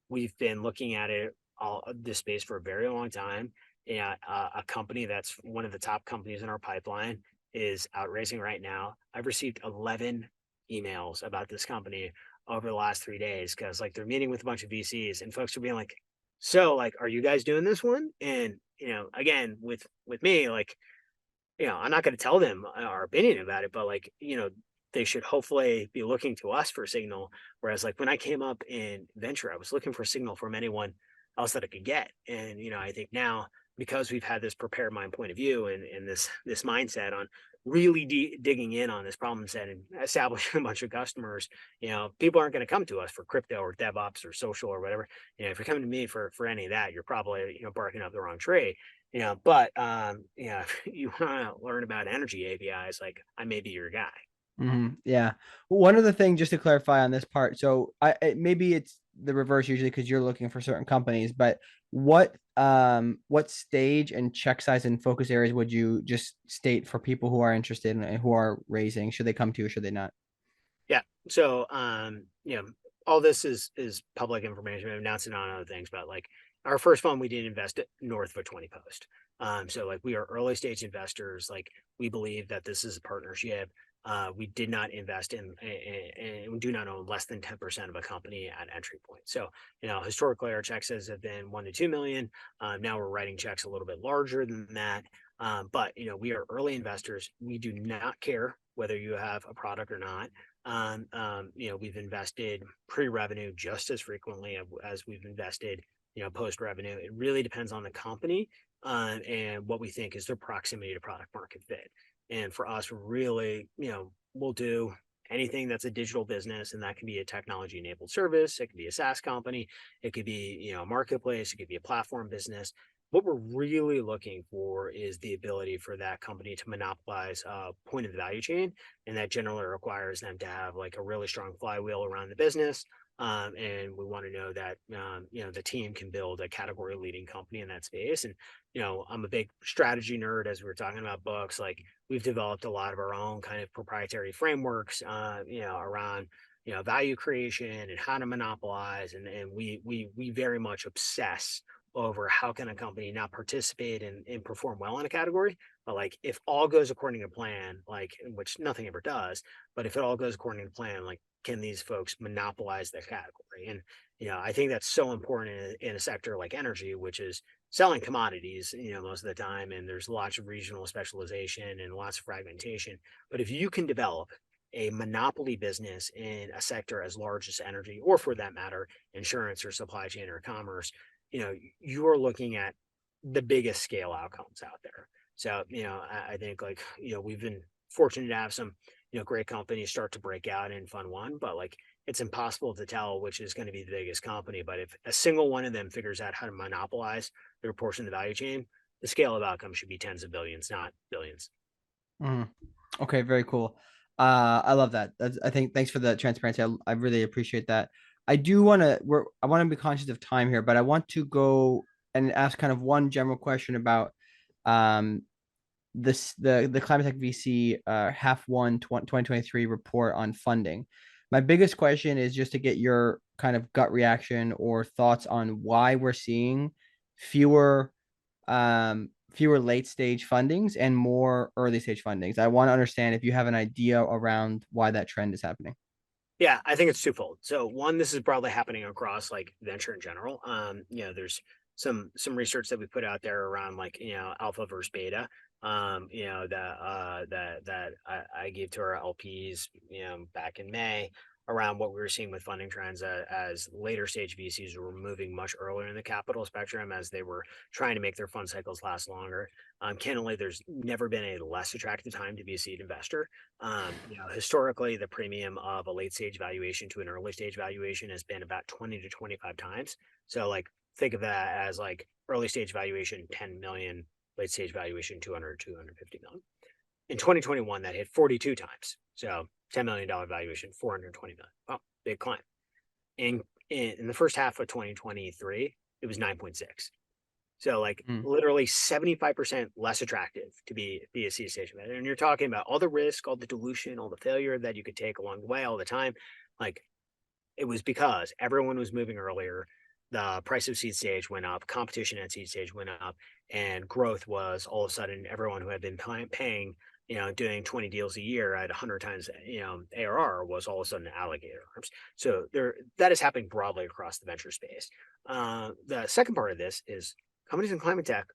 we've been looking at it all this space for a very long time. And a company that's one of the top companies in our pipeline is out raising right now. I've received 11 emails about this company over the last 3 days, because like they're meeting with a bunch of VCs, and folks are being like, so like, are you guys doing this one? And again, with me, like, I'm not going to tell them our opinion about it, but like, they should hopefully be looking to us for a signal. Whereas like when I came up in venture, I was looking for a signal from anyone else that I could get. And, I think now, because we've had this prepared mind point of view, and this mindset on really digging in on this problem set and establishing a bunch of customers, people aren't going to come to us for crypto or DevOps or social or whatever. If you're coming to me for any of that, you're probably, barking up the wrong tree. But if you want to learn about energy APIs, like I may be your guy. Yeah. One other thing, just to clarify on this part. So maybe it's the reverse usually because you're looking for certain companies, but what stage and check size and focus areas would you just state for people who are interested and who are raising? Should they come to you or should they not? Yeah. So, all this is public information. I've announced it on other things, but like our first fund, we didn't invest it north of a 20 post. So like we are early stage investors. Like we believe that this is a partnership. We did not invest and we do not own less than 10% of a company at entry point. So, historically our check sizes have been 1 to 2 million. Now we're writing checks a little bit larger than that. But we are early investors. We do not care whether you have a product or not. We've invested pre-revenue just as frequently as we've invested, post-revenue. It really depends on the company and what we think is their proximity to product market fit. And for us, really, we'll do anything that's a digital business, and that can be a technology-enabled service. It can be a SaaS company. It could be, a marketplace. It could be a platform business. What we're really looking for is the ability for that company to monopolize a point of the value chain. And that generally requires them to have like a really strong flywheel around the business. And we want to know that, the team can build a category leading company in that space. And, I'm a big strategy nerd, as we were talking about books. Like we've developed a lot of our own kind of proprietary frameworks, around, value creation and how to monopolize. And we very much obsess over how can a company not participate and perform well in a category, but like if all goes according to plan, like which nothing ever does, but if it all goes according to plan, like can these folks monopolize the category? And I think that's so important in a sector like energy, which is selling commodities, most of the time, and there's lots of regional specialization and lots of fragmentation. But if you can develop a monopoly business in a sector as large as energy, or for that matter, insurance or supply chain or commerce, you are looking at the biggest scale outcomes out there. So, I think like, we've been fortunate to have some, great companies start to break out in fund one, but like it's impossible to tell which is going to be the biggest company. But if a single one of them figures out how to monopolize their portion of the value chain, the scale of outcomes should be tens of billions, not billions. Mhm. Okay, very cool. I love that. I think thanks for the transparency. I really appreciate that. I want to be conscious of time here, but I want to go and ask kind of one general question about um the Climate Tech VC half one 2023 report on funding. My biggest question is just to get your kind of gut reaction or thoughts on why we're seeing fewer fewer late stage fundings and more early stage fundings. I want to understand if you have an idea around why that trend is happening. Yeah, I think it's twofold. So one, this is broadly happening across like venture in general. There's some research that we put out there around like, alpha versus beta. That I gave to our LPs, back in May around what we were seeing with funding trends as later stage VCs were moving much earlier in the capital spectrum as they were trying to make their fund cycles last longer. Candidly, there's never been a less attractive time to be a seed investor. Historically, the premium of a late stage valuation to an early stage valuation has been about 20 to 25 times. So like think of that as like early stage valuation 10 million, late stage valuation 200, 250 million. In 2021, that hit 42 times. So $10 million valuation, 420 million. Oh, big climb. In the first half of 2023, it was 9.6. So like Mm. literally 75% less attractive to be a seed stage investor. And you're talking about all the risk, all the dilution, all the failure that you could take along the way all the time. Like it was because everyone was moving earlier. The price of seed stage went up, competition at seed stage went up, and growth was all of a sudden everyone who had been paying, doing 20 deals a year at 100 times, ARR was all of a sudden alligator arms. So that is happening broadly across the venture space. The second part of this is companies in climate tech,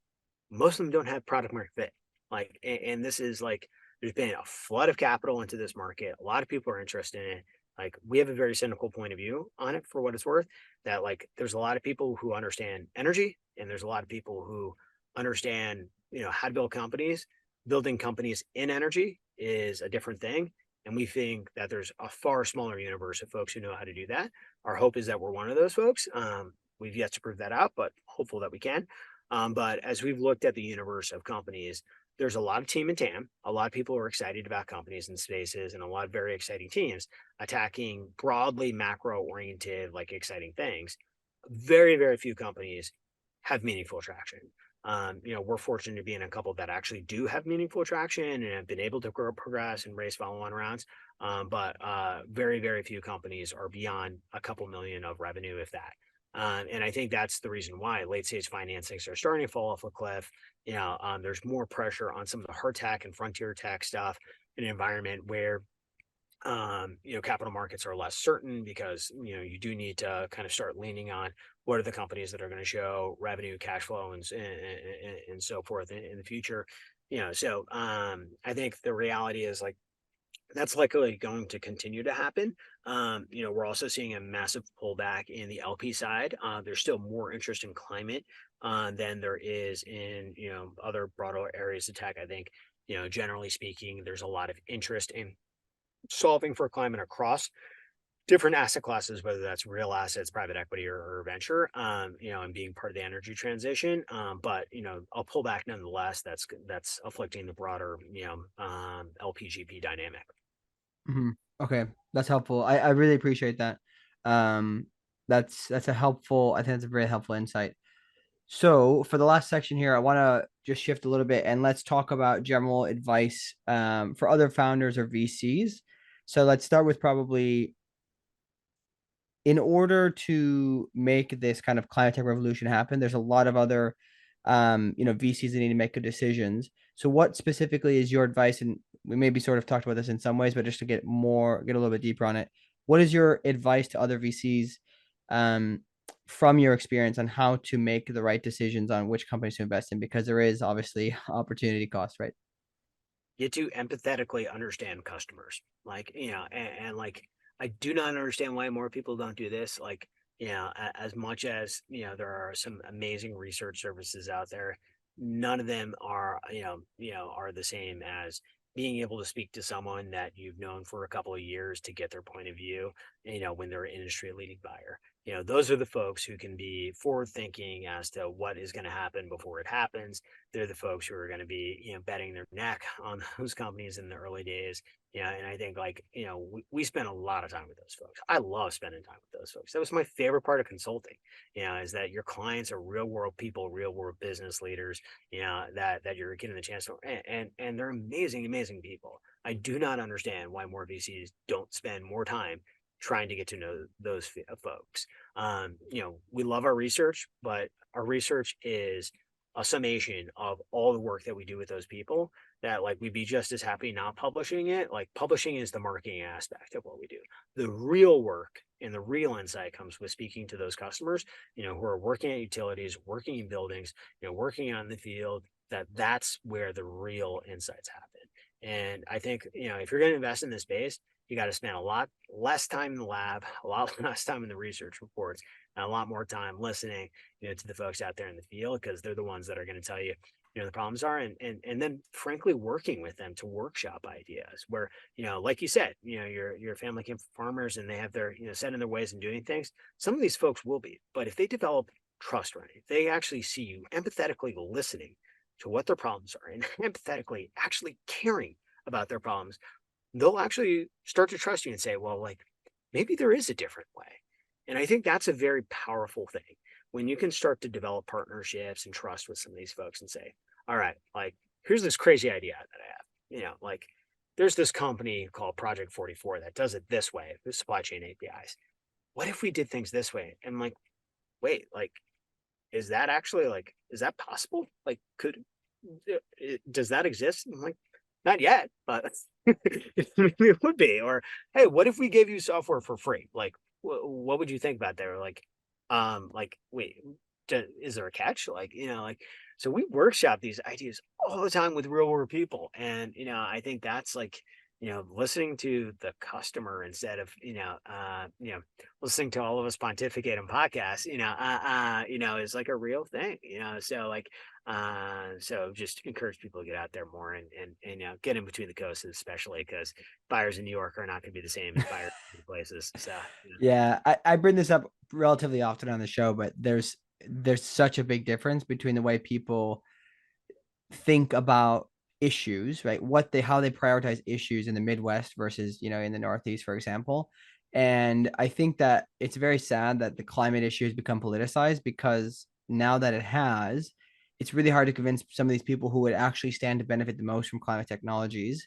most of them don't have product market fit. Like, and this is like, there's been a flood of capital into this market. A lot of people are interested in it. Like, we have a very cynical point of view on it for what it's worth, that like, there's a lot of people who understand energy and there's a lot of people who understand, how to build companies. Building companies in energy is a different thing. And we think that there's a far smaller universe of folks who know how to do that. Our hope is that we're one of those folks. We've yet to prove that out, but hopeful that we can. But as we've looked at the universe of companies, there's a lot of team and TAM. A lot of people are excited about companies and spaces, and a lot of very exciting teams attacking broadly macro oriented, like exciting things. Very, very few companies have meaningful traction. We're fortunate to be in a couple that actually do have meaningful traction and have been able to grow, progress, and raise follow-on rounds. But very, very few companies are beyond a couple million of revenue, if that. And I think that's the reason why late stage financings are starting to fall off a cliff. There's more pressure on some of the hard tech and frontier tech stuff in an environment where capital markets are less certain because you do need to kind of start leaning on what are the companies that are going to show revenue, cash flow, and so forth in the future. I think the reality is like that's likely going to continue to happen. We're also seeing a massive pullback in the LP side. There's still more interest in climate than there is in other broader areas of tech. I think generally speaking, there's a lot of interest in solving for climate across different asset classes, whether that's real assets, private equity, or venture, and being part of the energy transition. But a pullback nonetheless that's afflicting the broader LPGP dynamic. Mm-hmm. Okay, that's helpful. I really appreciate that. That's a helpful. I think that's a very helpful insight. So for the last section here, I want to just shift a little bit and let's talk about general advice for other founders or VCs. So let's start with probably in order to make this kind of climate tech revolution happen, there's a lot of other VCs that need to make good decisions. So what specifically is your advice? And we maybe sort of talked about this in some ways, but just to get a little bit deeper on it, what is your advice to other VCs from your experience on how to make the right decisions on which companies to invest in? Because there is obviously opportunity cost, right? Get to empathetically understand customers, and like I do not understand why more people don't do this. Like, as much as there are some amazing research services out there, none of them are are the same as being able to speak to someone that you've known for a couple of years to get their point of view. When they're an industry leading buyer, those are the folks who can be forward thinking as to what is going to happen before it happens. They're the folks who are going to be betting their neck on those companies in the early days. And I think we spend a lot of time with those folks. I love spending time with those folks. That was my favorite part of consulting, is that your clients are real world people, real world business leaders, that you're getting the chance to, and they're amazing people. I do not understand why more VCs don't spend more time trying to get to know those folks. We love our research, but our research is a summation of all the work that we do with those people, that like we'd be just as happy not publishing it. Like publishing is the marketing aspect of what we do. The real work and the real insight comes with speaking to those customers, who are working at utilities, working in buildings, working on the field. That's where the real insights happen. And I think, if you're going to invest in this space, you got to spend a lot less time in the lab, a lot less time in the research reports, and a lot more time listening, to the folks out there in the field, because they're the ones that are going to tell you, the problems are, and then frankly working with them to workshop ideas where, like you said, your family came from farmers and they have their, set in their ways and doing things. Some of these folks will be, but if they develop trust, right, if they actually see you empathetically listening to what their problems are and empathetically actually caring about their problems, they'll actually start to trust you and say, well, like maybe there is a different way. And I think that's a very powerful thing when you can start to develop partnerships and trust with some of these folks and say, all right, like here's this crazy idea that I have, like there's this company called Project 44 that does it this way with supply chain APIs. What if we did things this way? And like, wait, like, is that actually like, is that possible? Like, does that exist? And I'm like, not yet, but it would be. Or, hey, what if we gave you software for free? Like, what would you think about that? Or wait, is there a catch? So we workshop these ideas all the time with real world people. And, I think that's like, listening to the customer instead of, listening to all of us pontificate on podcasts, is like a real thing, so just encourage people to get out there more and get in between the coasts, especially because buyers in New York are not going to be the same as buyers in places. So Yeah, I bring this up relatively often on the show, but there's such a big difference between the way people think about issues, right? How they prioritize issues in the Midwest versus, in the Northeast, for example. And I think that it's very sad that the climate issue has become politicized, because now that it has, it's really hard to convince some of these people who would actually stand to benefit the most from climate technologies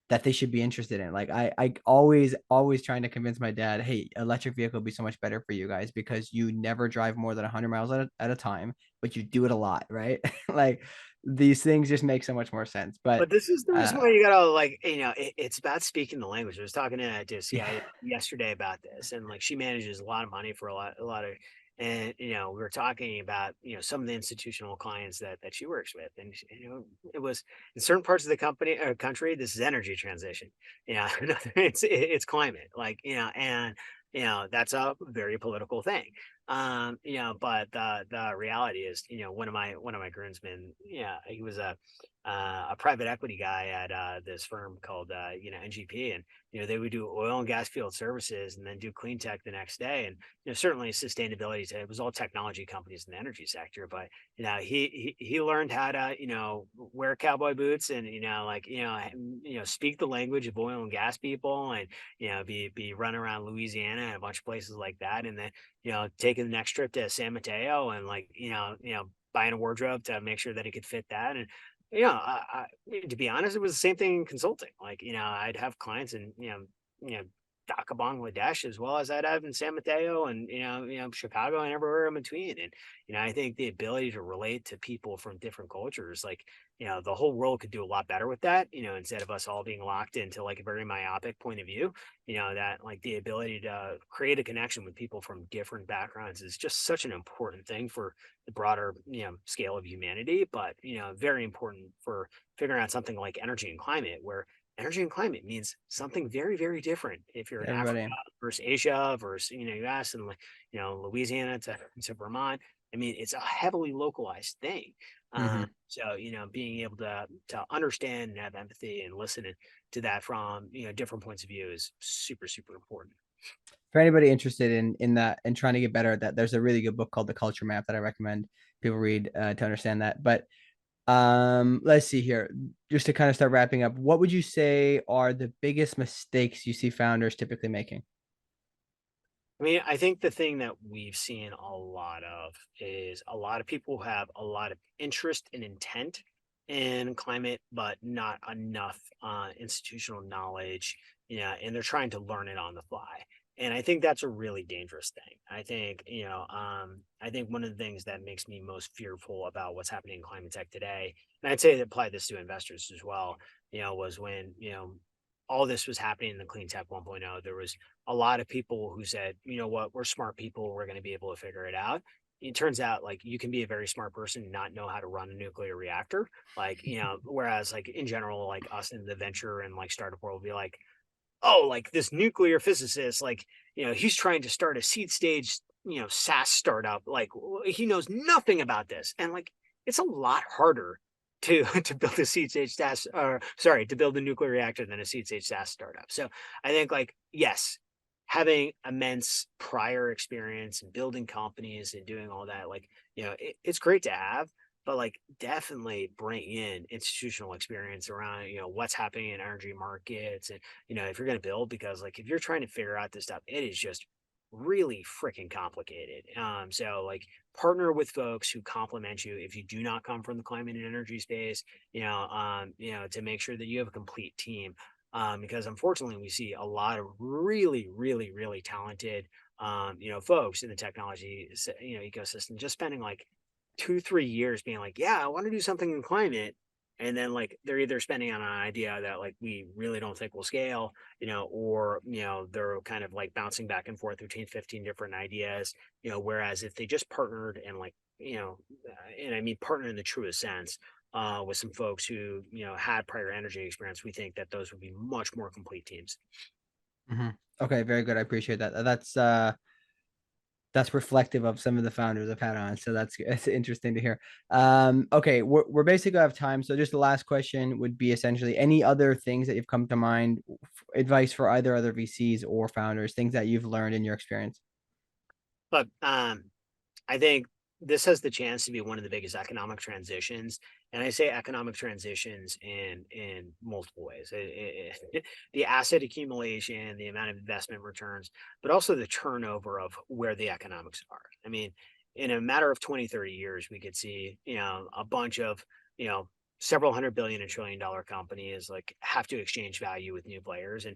that they should be interested in. Like I always trying to convince my dad, hey, electric vehicle would be so much better for you guys because you never drive more than 100 miles at a time, but you do it a lot, right? Like these things just make so much more sense. But But this is the reason uh why you gotta like, it's about speaking the language. I was talking to CI yesterday about this, and like she manages a lot of money for a lot of, and we were talking about some of the institutional clients that she works with, and it was in certain parts of the company or country. This is energy transition, it's climate, like and that's a very political thing. But the reality is, one of my groomsmen, he was a private equity guy at this firm called NGP, and they would do oil and gas field services and then do clean tech the next day. And certainly sustainability, it was all technology companies in the energy sector, but he learned how to wear cowboy boots and speak the language of oil and gas people, and be running around Louisiana and a bunch of places like that, and then taking the next trip to San Mateo, and like buying a wardrobe to make sure that he could fit that. And to be honest, it was the same thing in consulting. Like, I'd have clients in, Dhaka, Bangladesh, as well as I'd have in San Mateo and, Chicago and everywhere in between. And, I think the ability to relate to people from different cultures, like, the whole world could do a lot better with that, instead of us all being locked into like a very myopic point of view, that like the ability to create a connection with people from different backgrounds is just such an important thing for the broader scale of humanity, but very important for figuring out something like energy and climate, where energy and climate means something very, very different if you're in Africa everybody. versus Asia versus US, and like Louisiana to Vermont. I mean, it's a heavily localized thing. Mm-hmm. So being able to understand and have empathy and listen to that from different points of view is super, super important. For anybody interested in that and trying to get better at that, there's a really good book called The Culture Map that I recommend people read to understand that. But let's see here. Just to kind of start wrapping up, what would you say are the biggest mistakes you see founders typically making? I mean, I think the thing that we've seen a lot of is a lot of people have a lot of interest and intent in climate, but not enough institutional knowledge, and they're trying to learn it on the fly. And I think that's a really dangerous thing. I think one of the things that makes me most fearful about what's happening in climate tech today, and I'd say to apply this to investors as well, was when, all this was happening in the clean tech 1.0, there was a lot of people who said, you know what, we're smart people, we're going to be able to figure it out. It turns out like you can be a very smart person and not know how to run a nuclear reactor. Like, whereas like in general, like us in the venture and like startup world will be like, oh, like this nuclear physicist, like, he's trying to start a seed stage, SaaS startup. Like he knows nothing about this. And like, it's a lot harder to to build a seed stage SaaS, or sorry, to build a nuclear reactor than a seed stage SaaS startup. So I think like, yes, having immense prior experience and building companies and doing all that, like, it's great to have, but like definitely bring in institutional experience around, what's happening in energy markets. And, if you're going to build, because like, if you're trying to figure out this stuff, it is just really freaking complicated. So like partner with folks who complement you if you do not come from the climate and energy space, to make sure that you have a complete team. Because unfortunately we see a lot of really, really, really talented, folks in the technology, ecosystem just spending like 2, 3 years being like, yeah, I want to do something in climate. And then like they're either spending on an idea that like we really don't think will scale, or they're kind of like bouncing back and forth between 15 different ideas, whereas if they just partnered and like, and I mean partner in the truest sense, with some folks who had prior energy experience, we think that those would be much more complete teams. Mm-hmm. Okay, very good. I appreciate that. That's reflective of some of the founders I've had on. So that's interesting to hear. Okay, we're basically out of time. So just the last question would be essentially any other things that you've come to mind, advice for either other VCs or founders, things that you've learned in your experience. But I think this has the chance to be one of the biggest economic transitions, and I say economic transitions in multiple ways. The asset accumulation, the amount of investment returns, but also the turnover of where the economics are. I mean, in a matter of 20, 30 years, we could see, a bunch of, you know, several hundred billion and trillion-dollar companies like have to exchange value with new players. And,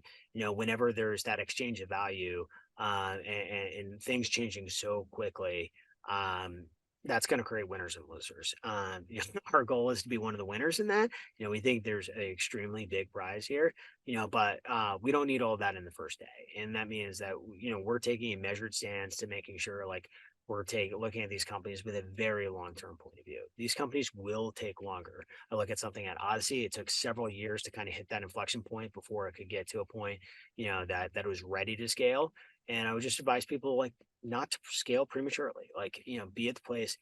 whenever there's that exchange of value, and things changing so quickly, um, that's going to create winners and losers. Our goal is to be one of the winners in that. We think there's an extremely big prize here, but we don't need all of that in the first day. And that means that, we're taking a measured stance to making sure like we're looking at these companies with a very long-term point of view. These companies will take longer. I look at something at Odyssey. It took several years to kind of hit that inflection point before it could get to a point, that it was ready to scale. And I would just advise people like not to scale prematurely. Like, be at the place,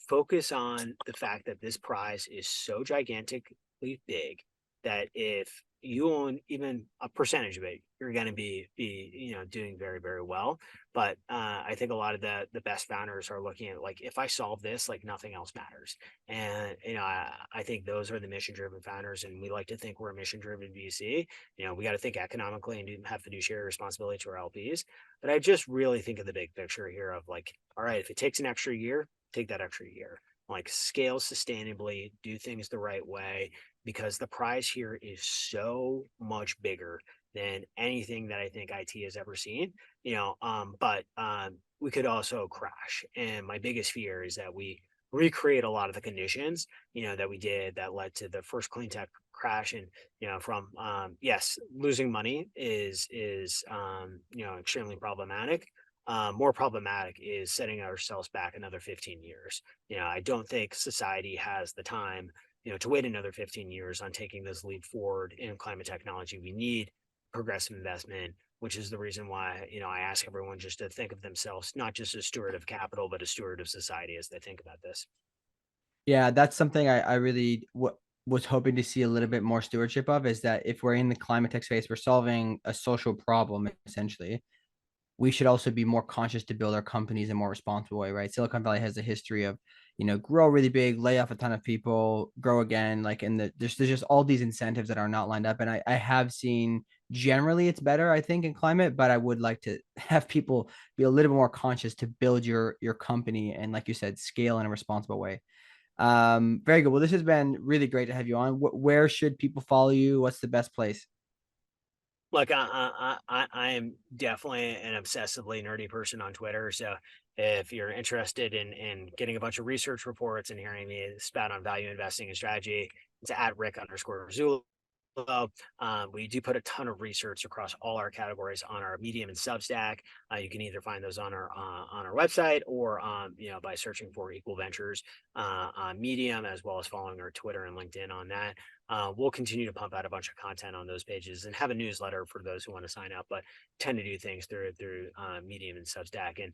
focus on the fact that this prize is so gigantically big that if you own even a percentage of it, you're going to be doing very, very well. But I think a lot of the best founders are looking at like, if I solve this, like nothing else matters. And I think those are the mission driven founders, and we like to think we're a mission driven VC. We got to think economically and have fiduciary responsibility to our LPs. But I just really think of the big picture here of like, all right, if it takes an extra year, take that extra year. Like scale sustainably, do things the right way, because the prize here is so much bigger than anything that I think IT has ever seen. But we could also crash. And my biggest fear is that we recreate a lot of the conditions, that we did that led to the first CleanTech crash. And, from yes, losing money is extremely problematic. More problematic is setting ourselves back another 15 years. I don't think society has the time, to wait another 15 years on taking this leap forward in climate technology. We need progressive investment, which is the reason why, I ask everyone just to think of themselves, not just a steward of capital, but a steward of society as they think about this. Yeah, that's something I really was hoping to see a little bit more stewardship of, is that if we're in the climate tech space, we're solving a social problem essentially. We should also be more conscious to build our companies in a more responsible way, right? Silicon Valley has a history of, grow really big, lay off a ton of people, grow again. Like, there's just all these incentives that are not lined up. And I have seen generally it's better, I think, in climate, but I would like to have people be a little more conscious to build your company and, like you said, scale in a responsible way. Very good. Well, this has been really great to have you on. Where should people follow you? What's the best place? Look, I am definitely an obsessively nerdy person on Twitter. So if you're interested in getting a bunch of research reports and hearing me spout on value investing and strategy, it's at Rick_Zulu. We do put a ton of research across all our categories on our Medium and Substack. You can either find those on our website or by searching for Equal Ventures on Medium, as well as following our Twitter and LinkedIn on that. We'll continue to pump out a bunch of content on those pages and have a newsletter for those who want to sign up, but tend to do things through Medium and Substack. And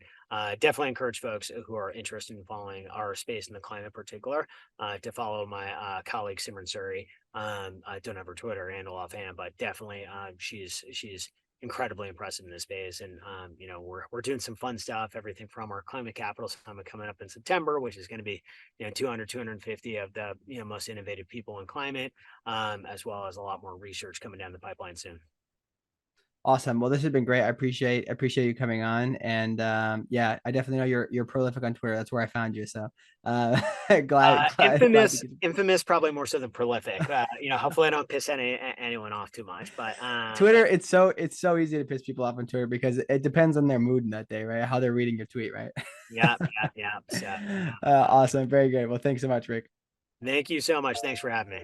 definitely encourage folks who are interested in following our space in the climate in particular to follow my colleague Simran Suri. I don't have her Twitter handle offhand, but definitely she's incredibly impressive in this space. And we're doing some fun stuff, everything from our climate capital summit coming up in September, which is going to be 250 of the most innovative people in climate, as well as a lot more research coming down the pipeline soon. Awesome. Well, this has been great. I appreciate you coming on. And yeah, I definitely know you're prolific on Twitter. That's where I found you. So glad to Infamous, probably more so than prolific. Hopefully I don't piss anyone off too much. But Twitter, it's so easy to piss people off on Twitter because it depends on their mood in that day, right? How they're reading your tweet, right? Yeah. So, Awesome. Very good. Well, thanks so much, Rick. Thank you so much. Thanks for having me.